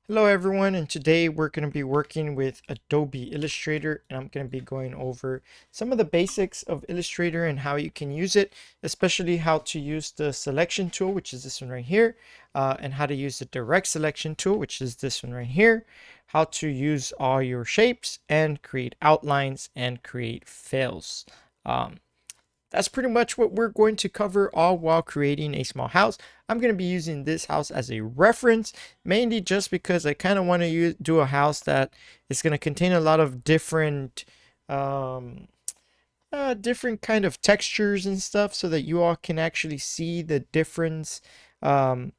Hello everyone, and today we're going to be working with Adobe Illustrator, and I'm going to be going over some of the basics of Illustrator and how you can use it, especially how to use the selection tool, which is this one right here, and how to use the direct selection tool, which is this one right here, how to use all your shapes and create outlines and create fills. Um, that's pretty much what we're going to cover, all while creating a small house. I'm going to be using this house as a reference, mainly just because I kind of want to do a house that is going to contain a lot of um, different kind of textures and stuff, so that you all can actually see the difference um,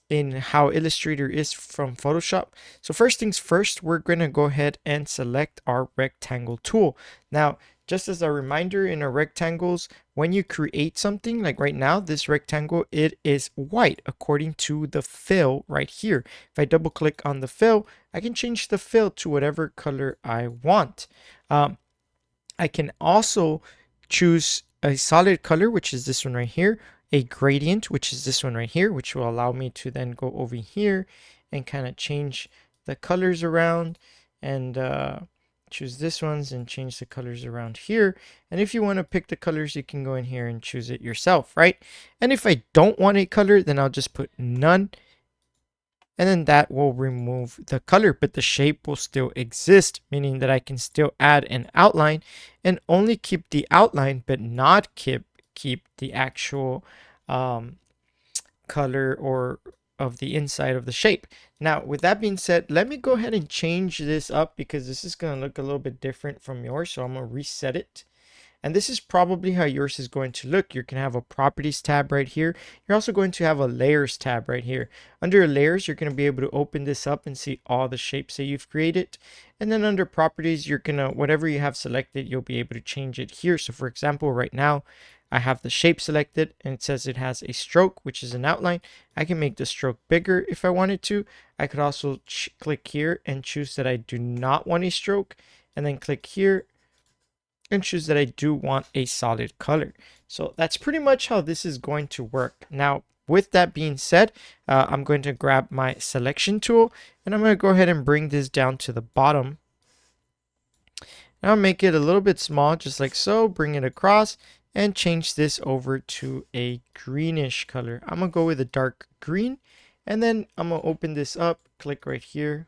in how Illustrator is from Photoshop. So first things first, we're going to go ahead and select our rectangle tool. Now, just as a reminder, in our rectangles, when you create something, like right now, this rectangle, it is white according to the fill right here. If I double click on the fill, I can change the fill to whatever color I want. Um, I can also choose a solid color, which is this one right here, a gradient, which is this one right here, which will allow me to then go over here and kind of change the colors around, and choose this ones and change the colors around here. And if you want to pick the colors, you can go in here and choose it yourself, right? And if I don't want a color, then I'll just put none, and then that will remove the color, but the shape will still exist, meaning that I can still add an outline and only keep the outline, but not keep the actual um, color or of the inside of the shape. Now, with that being said, let me go ahead and change this up, because this is going to look a little bit different from yours. So I'm going to reset it. And this is probably how yours is going to look. You're going to have a properties tab right here. You're also going to have a layers tab right here. Under layers, you're going to be able to open this up and see all the shapes that you've created. And then under properties, you're going to, whatever you have selected, you'll be able to change it here. So for example, right now, I have the shape selected and it says it has a stroke, which is an outline. I can make the stroke bigger if I wanted to. I could also click here and choose that I do not want a stroke, and then click here and choose that I do want a solid color. So that's pretty much how this is going to work. Now, with that being said, I'm going to grab my selection tool, and I'm going to go ahead and bring this down to the bottom. Now I'll make it a little bit small, just like so, bring it across and change this over to a greenish color. I'm going to go with a dark green, and then I'm going to open this up, click right here,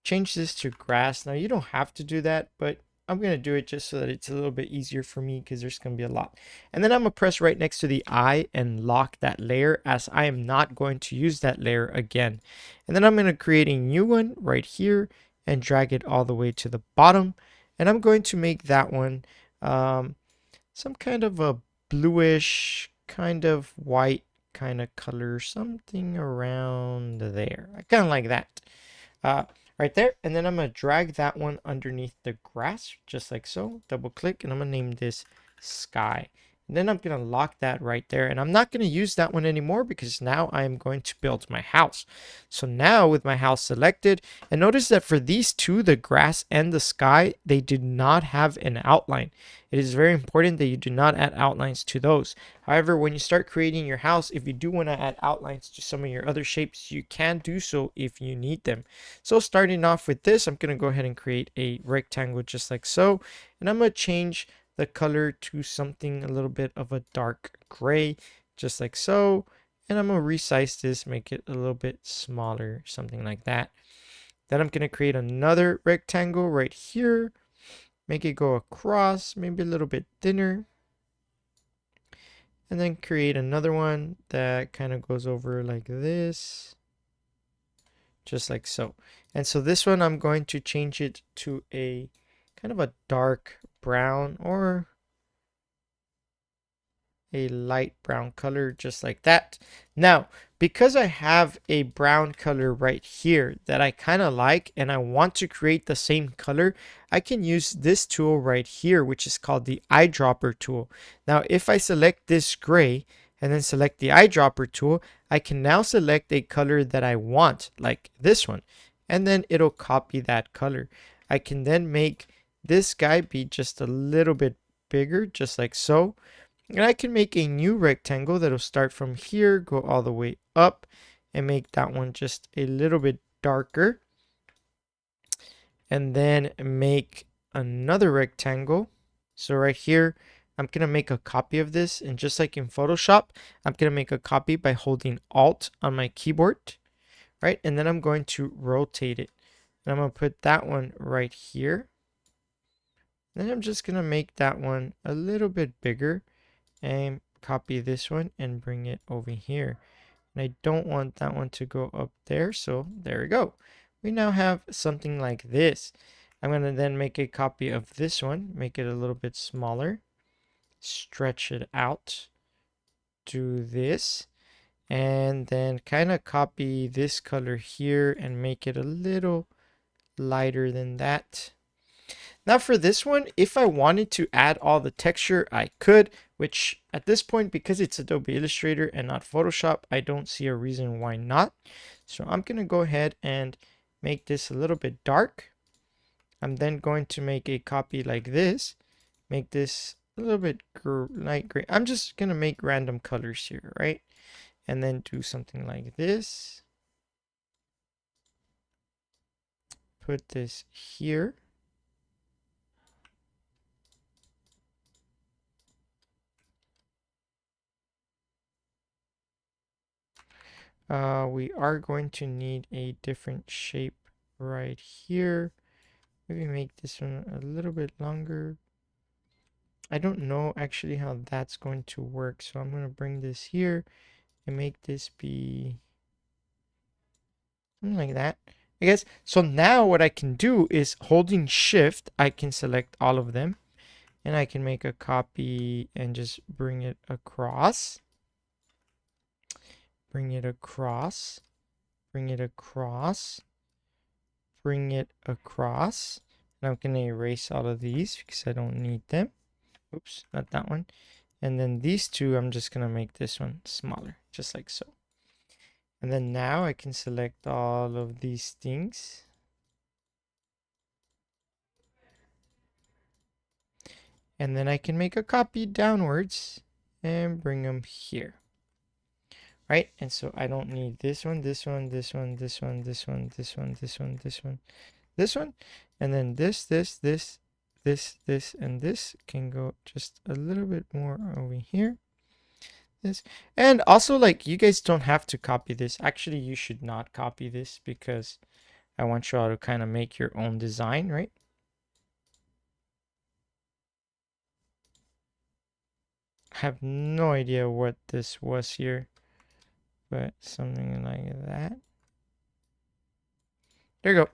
change this to grass. Now you don't have to do that, but I'm going to do it just so that it's a little bit easier for me, because there's going to be a lot. And then I'm going to press right next to the eye and lock that layer, as I am not going to use that layer again. And then I'm going to create a new one right here and drag it all the way to the bottom. And I'm going to make that one some kind of a bluish, kind of white kind of color, something around there. I kind of like that. Uh, right there. And then I'm going to drag that one underneath the grass, just like so. Double click, and I'm going to name this sky. And then I'm going to lock that right there. And I'm not going to use that one anymore, because now I am going to build my house. So now with my house selected, and notice that for these two, the grass and the sky, they did not have an outline. It is very important that you do not add outlines to those. However, when you start creating your house, if you do want to add outlines to some of your other shapes, you can do so if you need them. So starting off with this, I'm going to go ahead and create a rectangle just like so. And I'm going to change the color to something a little bit of a dark gray, just like so. And I'm going to resize this, make it a little bit smaller, something like that. Then I'm going to create another rectangle right here, make it go across, maybe a little bit thinner. And then create another one that kind of goes over like this, just like so. And so this one, I'm going to change it to a kind of a dark brown, or a light brown color, just like that. Now, because I have a brown color right here that I kind of like, and I want to create the same color, I can use this tool right here, which is called the eyedropper tool. Now, if I select this gray and then select the eyedropper tool, I can now select a color that I want, like this one, and then it'll copy that color. I can then make this guy be just a little bit bigger, just like so. And I can make a new rectangle that'll start from here, go all the way up, and make that one just a little bit darker. And then make another rectangle. So right here, I'm going to make a copy of this. And just like in Photoshop, I'm going to make a copy by holding Alt on my keyboard, right? And then I'm going to rotate it. And I'm going to put that one right here. Then I'm just going to make that one a little bit bigger and copy this one and bring it over here. And I don't want that one to go up there, so there we go. We now have something like this. I'm going to then make a copy of this one, make it a little bit smaller, stretch it out, do this, and then kind of copy this color here and make it a little lighter than that. Now for this one, if I wanted to add all the texture, I could, which at this point, because it's Adobe Illustrator and not Photoshop, I don't see a reason why not. So I'm going to go ahead and make this a little bit dark. I'm then going to make a copy like this, make this a little bit light gray. I'm just going to make random colors here, right? And then do something like this. Put this here. We are going to need a different shape right here. Maybe make this one a little bit longer. I don't know actually how that's going to work, so I'm going to bring this here and make this be something like that, I guess. So now what I can do is holding shift, I can select all of them and I can make a copy and just bring it across, bring it across, bring it across, bring it across. And I'm going to erase all of these because I don't need them. Oops, not that one. And then these two, I'm just going to make this one smaller, just like so. And then now I can select all of these things. And then I can make a copy downwards and bring them here. Right? And so I don't need this one, this one, this one, this one, this one, this one, this one, this one, this one. And then this, and this can go just a little bit more over here. This. And also, like, you guys don't have to copy this. Actually, you should not copy this because I want you all to kind of make your own design, right? I have no idea what this was here, but something like that. There you go.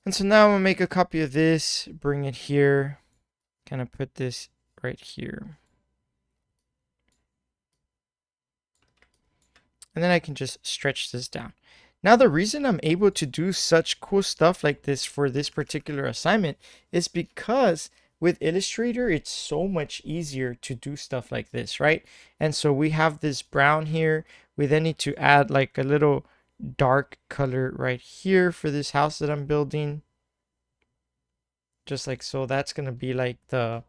And so now I'm gonna make a copy of this, bring it here, kind of put this right here. And then I can just stretch this down. Now the reason I'm able to do such cool stuff like this for this particular assignment is because with Illustrator, it's so much easier to do stuff like this, right? And so we have this brown here. We then need to add like a little dark color right here for this house that I'm building. Just like so, that's going to be like the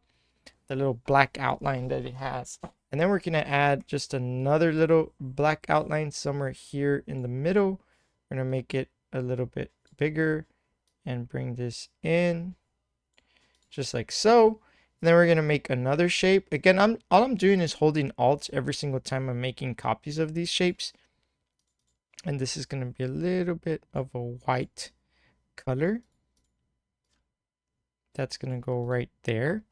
little black outline that it has. And then we're going to add just another little black outline somewhere here in the middle. We're going to make it a little bit bigger and bring this in just like so. And then we're going to make another shape. Again, all I'm doing is holding Alt every single time I'm making copies of these shapes. And this is going to be a little bit of a white color. That's going to go right there.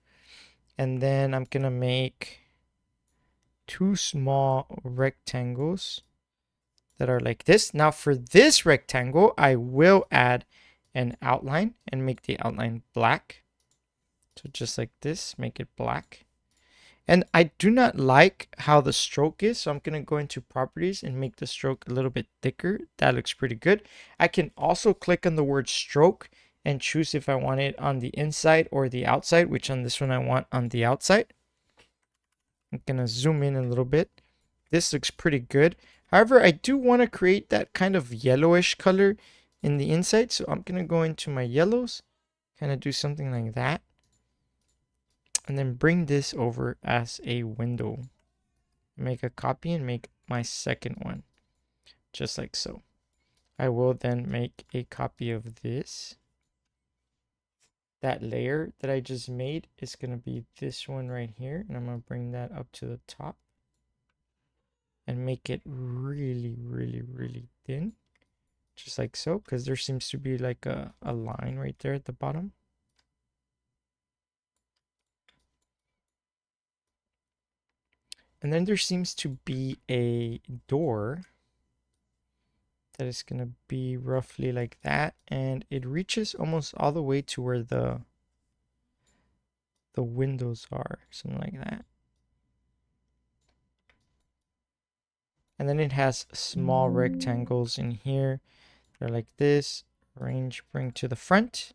And then I'm going to make two small rectangles that are like this. Now for this rectangle, I will add an outline and make the outline black. So just like this, make it black. And I do not like how the stroke is, so I'm going to go into properties and make the stroke a little bit thicker. That looks pretty good. I can also click on the word stroke and choose if I want it on the inside or the outside, which on this one I want on the outside. I'm going to zoom in a little bit. This looks pretty good. However, I do want to create that kind of yellowish color in the inside. So I'm going to go into my yellows, kind of do something like that. And then bring this over as a window. Make a copy and make my second one. Just like so. I will then make a copy of this. That layer that I just made is going to be this one right here. And I'm going to bring that up to the top and make it really, really, really thin. Just like so, because there seems to be like a line right there at the bottom. And then there seems to be a door that is going to be roughly like that. And it reaches almost all the way to where the windows are, something like that. And then it has small rectangles in here. They're like this. Arrange, bring to the front.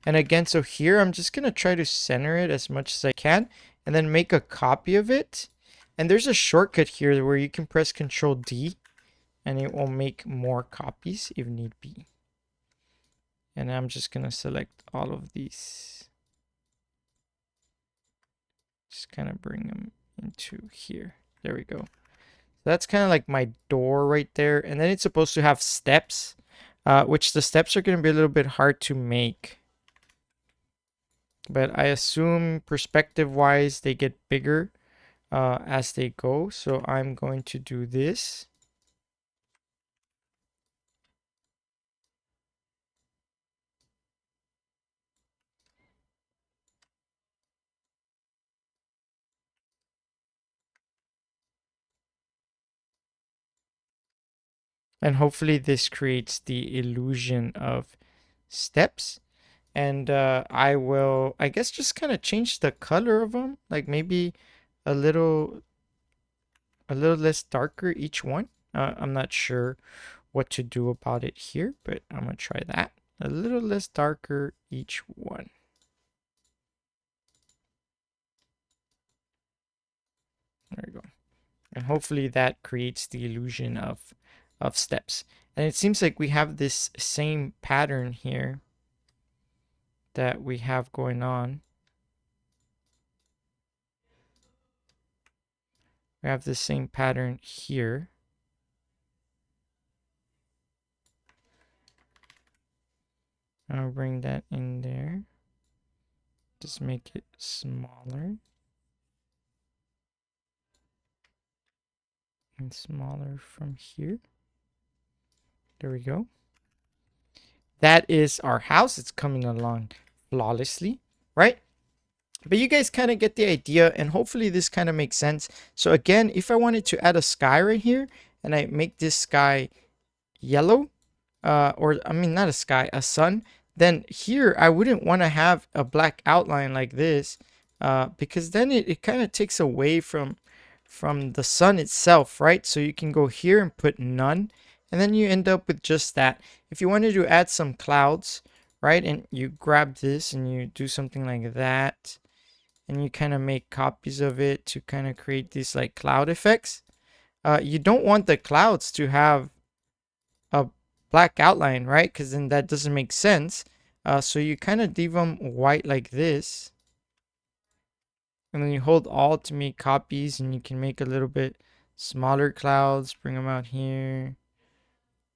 And again, so here I'm just going to try to center it as much as I can and then make a copy of it. And there's a shortcut here where you can press Control D and it will make more copies if need be. And I'm just going to select all of these. Just kind of bring them into here. There we go. So that's kind of like my door right there. And then it's supposed to have steps, which the steps are going to be a little bit hard to make. But I assume perspective-wise, they get bigger as they go. So I'm going to do this. And hopefully this creates the illusion of steps. And I will, I guess, just kind of change the color of them. Like maybe a little less darker each one. I'm not sure what to do about it here, but I'm going to try that. A little less darker each one. There we go. And hopefully that creates the illusion of steps. And it seems like we have this same pattern here that we have going on. We have the same pattern here. I'll bring that in there. Just make it smaller. And smaller from here. There we go. That is our house. It's coming along flawlessly, right? But you guys kind of get the idea, and hopefully this kind of makes sense. So again, if I wanted to add a sky right here, and I make this sky yellow, or I mean not a sky, a sun, then here I wouldn't want to have a black outline like this, because then it kind of takes away from the sun itself, right? So you can go here and put none, and then you end up with just that. If you wanted to add some clouds, right, and you grab this and you do something like that, and you kind of make copies of it to kind of create these like cloud effects. You don't want the clouds to have a black outline, right? Because then that doesn't make sense. So you kind of leave them white like this. And then you hold Alt to make copies, and you can make a little bit smaller clouds, bring them out here,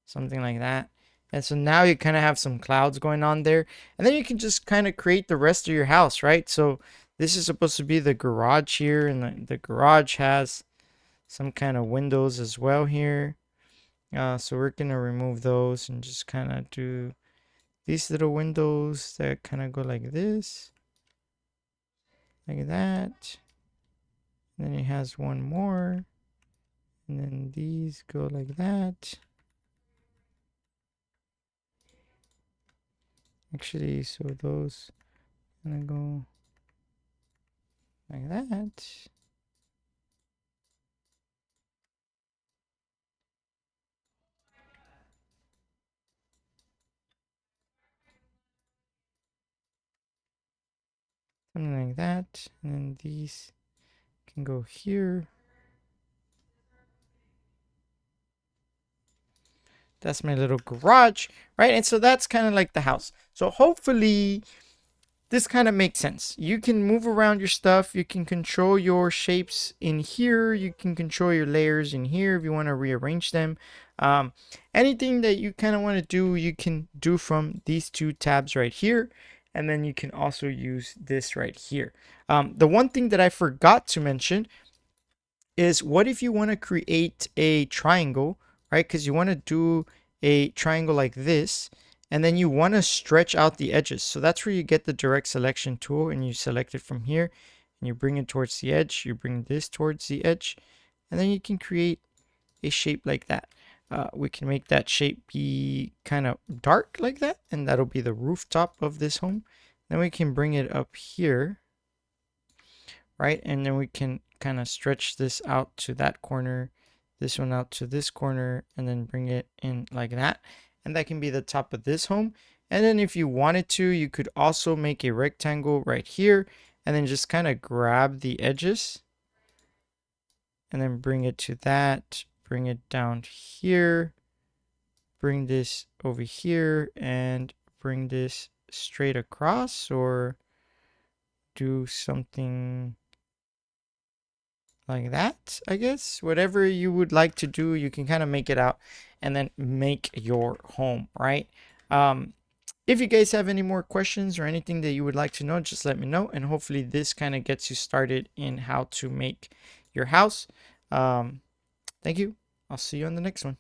something like that. And so now you kind of have some clouds going on there. And then you can just kind of create the rest of your house, right? So this is supposed to be the garage here, and the garage has some kind of windows as well here. So we're going to remove those and just kind of do these little windows that kind of go like this, like that. And then it has one more, and then these go like that. Actually, so those gonna go like that. Something like that. And then these can go here. That's my little garage, right? And so that's kind of like the house. So hopefully this kind of makes sense. You can move around your stuff. You can control your shapes in here. You can control your layers in here if you want to rearrange them. Um, Anything that you kind of want to do, you can do from these two tabs right here. And then you can also use this right here. The one thing that I forgot to mention is, what if you want to create a triangle, right? Because you want to do a triangle like this, and then you want to stretch out the edges. So that's where you get the direct selection tool, and you select it from here, and you bring it towards the edge. You bring this towards the edge, and then you can create a shape like that. We can make that shape be kind of dark like that, and that'll be the rooftop of this home. Then we can bring it up here, right? And then we can kind of stretch this out to that corner, this one out to this corner, and then bring it in like that. And that can be the top of this home. And then if you wanted to, you could also make a rectangle right here and then just kind of grab the edges and then bring it to that, bring it down here, bring this over here and bring this straight across, or do something like that, I guess. Whatever you would like to do, you can kind of make it out and then make your home, right? If you guys have any more questions or anything that you would like to know, just let me know. And hopefully this kind of gets you started in how to make your house. Thank you. I'll see you on the next one.